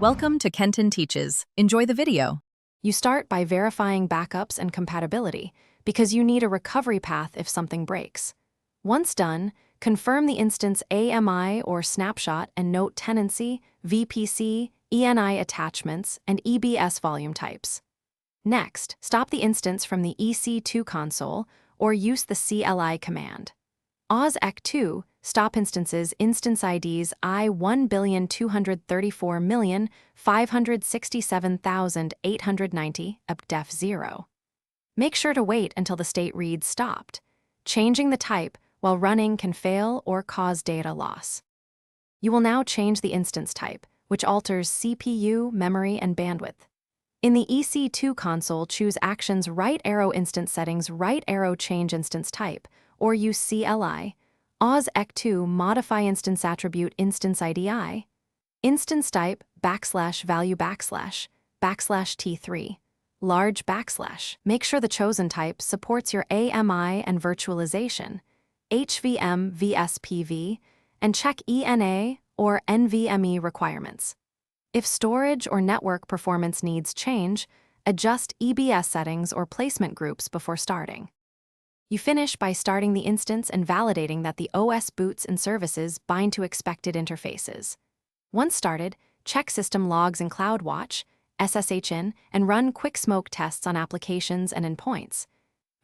Welcome to Kenton Teaches. Enjoy the video. You start by verifying backups and compatibility because you need a recovery path if something breaks. Once done, confirm the instance AMI or snapshot and note tenancy, VPC, ENI attachments, and EBS volume types. Next, stop the instance from the EC2 console or use the CLI command. OSEC2 stop instances instance IDs I1,234,567,890 updef 0. Make sure to wait until the state reads stopped. Changing the type while running can fail or cause data loss. You will now change the instance type, which alters CPU, memory, and bandwidth. In the EC2 console, choose Actions right arrow instance settings right arrow change instance type, or use CLI. OSEC2 modify instance attribute instance IDI. Instance type \value \T3. Large \. Make sure the chosen type supports your AMI and virtualization, HVM VSPV, and check ENA or NVMe requirements. If storage or network performance needs change, adjust EBS settings or placement groups before starting. You finish by starting the instance and validating that the OS boots and services bind to expected interfaces. Once started, check system logs in CloudWatch, SSHN, and run quick smoke tests on applications and endpoints.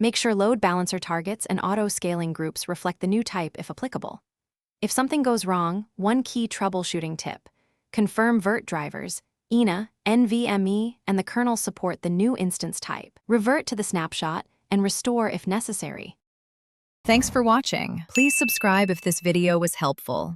Make sure load balancer targets and auto-scaling groups reflect the new type if applicable. If something goes wrong, one key troubleshooting tip: confirm virt drivers, ENA, NVMe, and the kernel support the new instance type. Revert to the snapshot and restore if necessary. Thanks for watching. Please subscribe if this video was helpful.